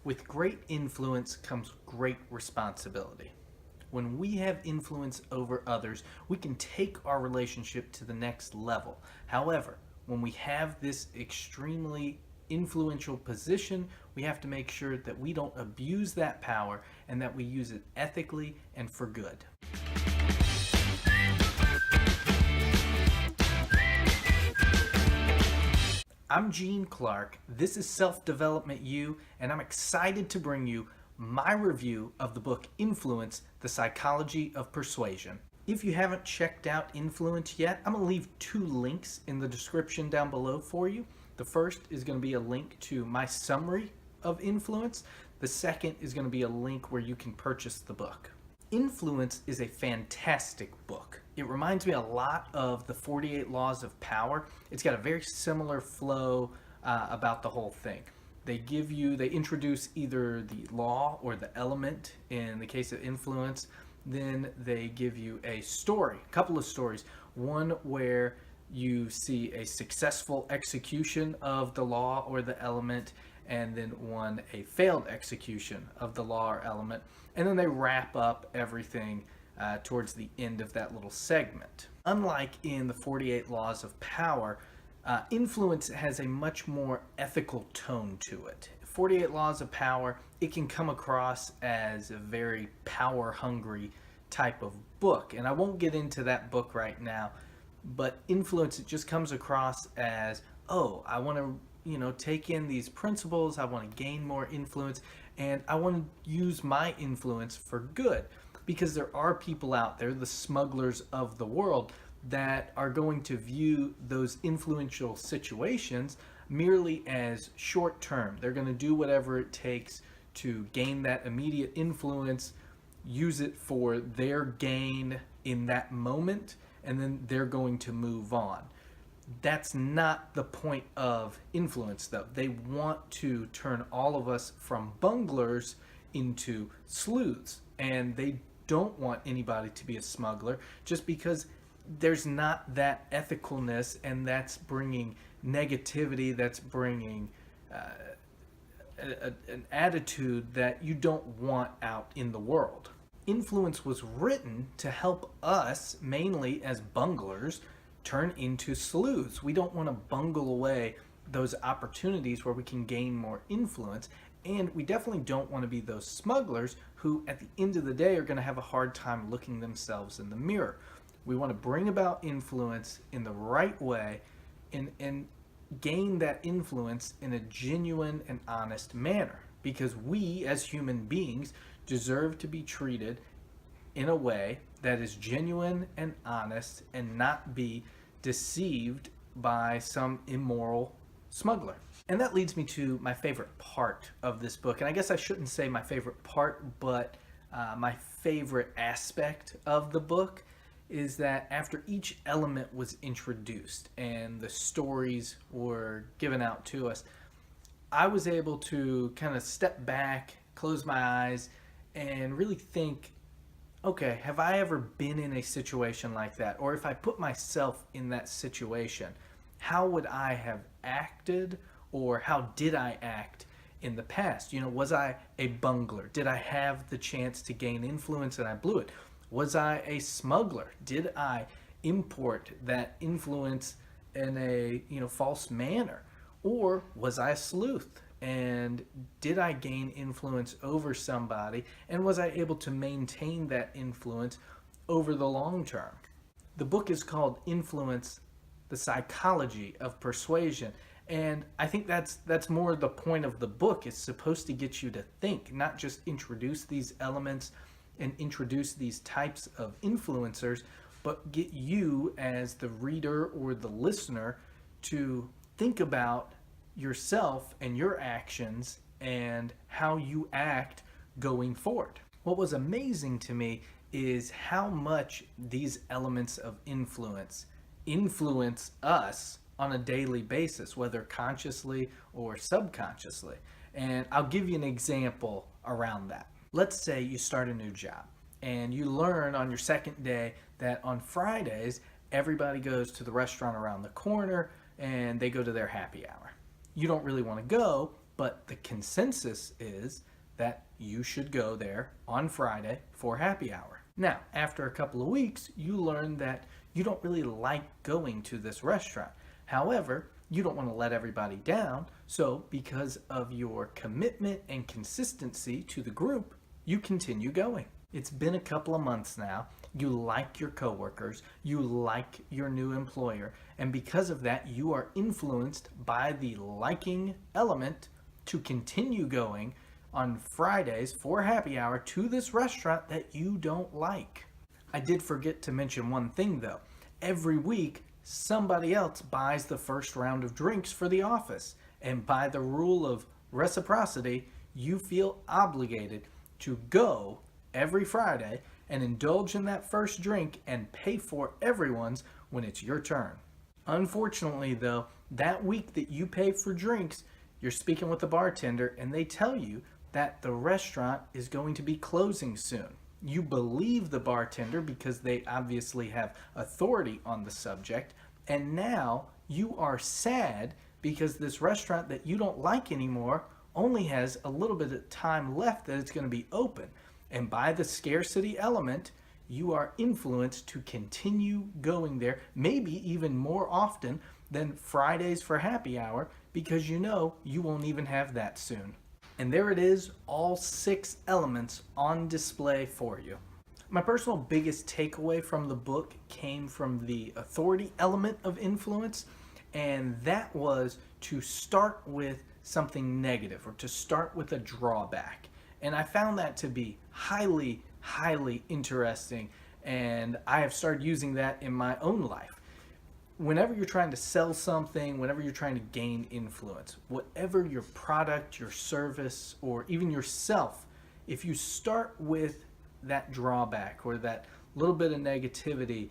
With great influence comes great responsibility. When we have influence over others, we can take our relationship to the next level. However, when we have this extremely influential position, we have to make sure that we don't abuse that power and that we use it ethically and for good. I'm Gene Clark, this is Self-Development U, and I'm excited to bring you my review of the book Influence, the Psychology of Persuasion. If you haven't checked out Influence yet, I'm going to leave two links in the description down below for you. The first is going to be a link to my summary of Influence. The second is going to be a link where you can purchase the book. Influence is a fantastic book. It reminds me a lot of the 48 Laws of Power. It's got a very similar flow about the whole thing. They introduce either the law or the element in the case of Influence. Then they give you a story, a couple of stories. One where you see a successful execution of the law or the element, and then one a failed execution of the law or element, and then they wrap up everything towards the end of that little segment. Unlike in the 48 Laws of Power, Influence has a much more ethical tone to it. 48 Laws of Power, it can come across as a very power-hungry type of book, and I won't get into that book right now, but Influence, it just comes across as, oh, I want to take in these principles, I want to gain more influence, and I want to use my influence for good. Because there are people out there, the smugglers of the world, that are going to view those influential situations merely as short term. They're going to do whatever it takes to gain that immediate influence, use it for their gain in that moment, and then they're going to move on. That's not the point of Influence, though. They want to turn all of us from bunglers into sleuths, and they don't want anybody to be a smuggler just because there's not that ethicalness, and that's bringing negativity, that's bringing an attitude that you don't want out in the world. Influence was written to help us, mainly as bunglers, turn into sleuths. We don't want to bungle away those opportunities where we can gain more influence, and we definitely don't want to be those smugglers who at the end of the day are going to have a hard time looking themselves in the mirror. We want to bring about influence in the right way and gain that influence in a genuine and honest manner, because we as human beings deserve to be treated in a way that is genuine and honest and not be deceived by some immoral smuggler. And that leads me to my favorite part of this book. And I guess I shouldn't say my favorite part, but my favorite aspect of the book is that after each element was introduced and the stories were given out to us, I was able to kind of step back, close my eyes, and really think, okay, have I ever been in a situation like that? Or if I put myself in that situation, how would I have acted, or how did I act in the past? Was I a bungler? Did I have the chance to gain influence and I blew it? Was I a smuggler? Did I import that influence in a false manner? Or was I a sleuth? And did I gain influence over somebody, and was I able to maintain that influence over the long term? The book is called Influence, the Psychology of Persuasion, and I think that's more the point of the book. It's supposed to get you to think, not just introduce these elements and introduce these types of influencers, but get you as the reader or the listener to think about yourself and your actions and how you act going forward. What was amazing to me is how much these elements of influence us on a daily basis, whether consciously or subconsciously. And I'll give you an example around that. Let's say you start a new job and you learn on your second day that on Fridays, everybody goes to the restaurant around the corner and they go to their happy hour. You don't really want to go, but the consensus is that you should go there on Friday for happy hour. Now, after a couple of weeks, you learn that you don't really like going to this restaurant. However, you don't want to let everybody down, so because of your commitment and consistency to the group, you continue going. It's been a couple of months now. You like your coworkers, you like your new employer, and because of that, you are influenced by the liking element to continue going on Fridays for happy hour to this restaurant that you don't like. I did forget to mention one thing though. Every week, somebody else buys the first round of drinks for the office, and by the rule of reciprocity, you feel obligated to go every Friday and indulge in that first drink and pay for everyone's when it's your turn. Unfortunately though, that week that you pay for drinks, you're speaking with the bartender and they tell you that the restaurant is going to be closing soon. You believe the bartender because they obviously have authority on the subject, and now you are sad because this restaurant that you don't like anymore only has a little bit of time left that it's going to be open. And by the scarcity element, you are influenced to continue going there, maybe even more often than Fridays for happy hour, because you know you won't even have that soon. And there it is, all 6 elements on display for you. My personal biggest takeaway from the book came from the authority element of influence, and that was to start with something negative or to start with a drawback. And I found that to be highly, highly interesting, and I have started using that in my own life. Whenever you're trying to sell something, whenever you're trying to gain influence, whatever your product, your service, or even yourself, if you start with that drawback or that little bit of negativity,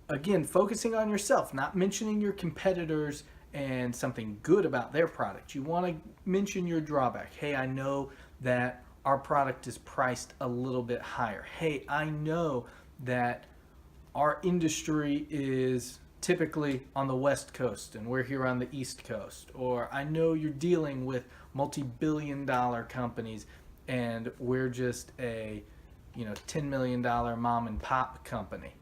again, focusing on yourself, not mentioning your competitors and something good about their product. You want to mention your drawback. Hey, I know that our product is priced a little bit higher. Hey, I know that our industry is typically on the West Coast and we're here on the East Coast. Or I know you're dealing with multi-billion-dollar companies and we're just a $10 million mom and pop company.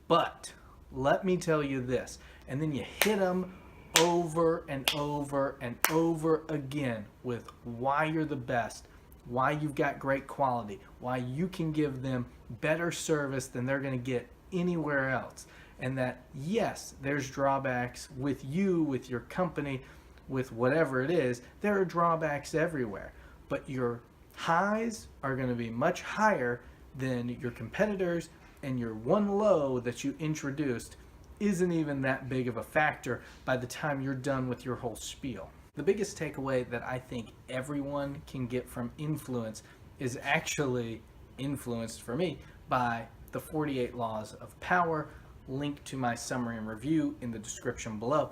But let me tell you this, and then you hit them over and over and over again with why you're the best, why you've got great quality, why you can give them better service than they're going to get anywhere else. And that, yes, there's drawbacks with you, with your company, with whatever it is. There are drawbacks everywhere. But your highs are going to be much higher than your competitors, and your one low that you introduced isn't even that big of a factor by the time you're done with your whole spiel. The biggest takeaway that I think everyone can get from influence is actually influenced for me by the 48 laws of power, linked to my summary and review in the description below.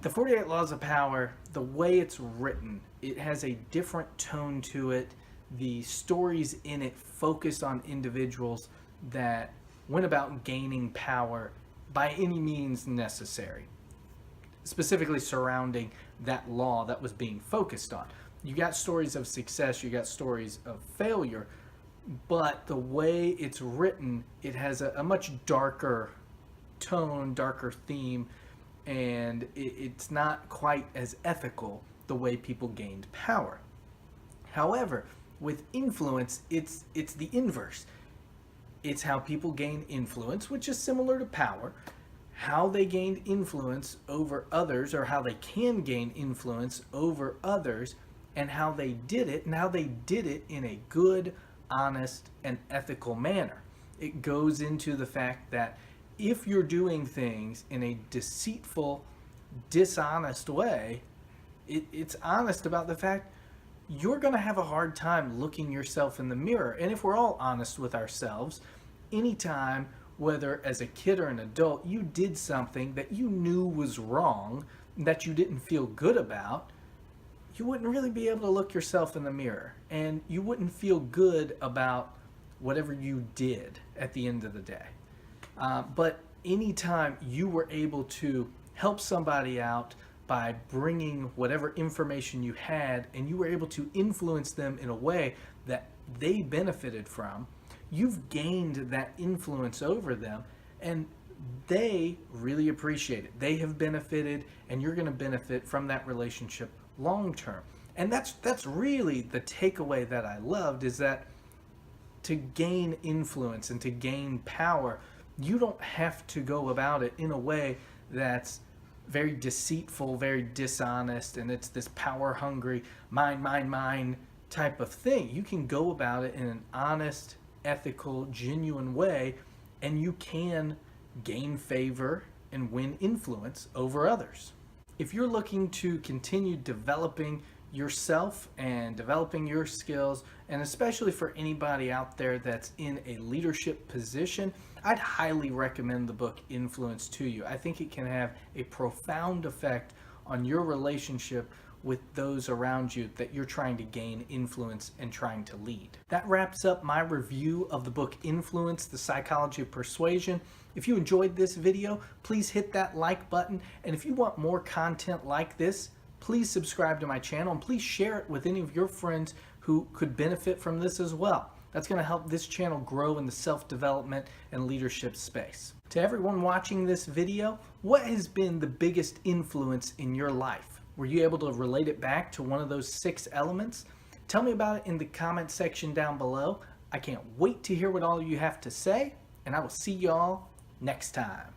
The 48 laws of power, the way it's written, it has a different tone to it. The stories in it focus on individuals that went about gaining power by any means necessary, specifically surrounding that law that was being focused on. You got stories of success, you got stories of failure, but the way it's written, it has a much darker tone, darker theme, and it's not quite as ethical the way people gained power. However, with influence, it's the inverse. It's how people gain influence, which is similar to power, how they gained influence over others, or how they can gain influence over others, and how they did it, and how they did it in a good, honest, and ethical manner. It goes into the fact that if you're doing things in a deceitful, dishonest way, it's honest about the fact you're going to have a hard time looking yourself in the mirror. And if we're all honest with ourselves, anytime, whether as a kid or an adult, you did something that you knew was wrong, that you didn't feel good about, you wouldn't really be able to look yourself in the mirror, and you wouldn't feel good about whatever you did at the end of the day. But anytime you were able to help somebody out, by bringing whatever information you had, and you were able to influence them in a way that they benefited from. You've gained that influence over them, and they really appreciate it. They have benefited, and you're going to benefit from that relationship long term. And that's really the takeaway that I loved, is that to gain influence and to gain power, you don't have to go about it in a way that's very deceitful, very dishonest, and it's this power hungry, mine type of thing. You can go about it in an honest, ethical, genuine way, and you can gain favor and win influence over others. If you're looking to continue developing yourself and developing your skills, and especially for anybody out there that's in a leadership position, I'd highly recommend the book Influence to you. I think it can have a profound effect on your relationship with those around you that you're trying to gain influence and trying to lead. That wraps up my review of the book Influence, The Psychology of Persuasion. If you enjoyed this video, please hit that like button. And if you want more content like this, please subscribe to my channel, and please share it with any of your friends who could benefit from this as well. That's going to help this channel grow in the self-development and leadership space. To everyone watching this video, what has been the biggest influence in your life? Were you able to relate it back to one of those 6 elements? Tell me about it in the comment section down below. I can't wait to hear what all of you have to say, and I will see y'all next time.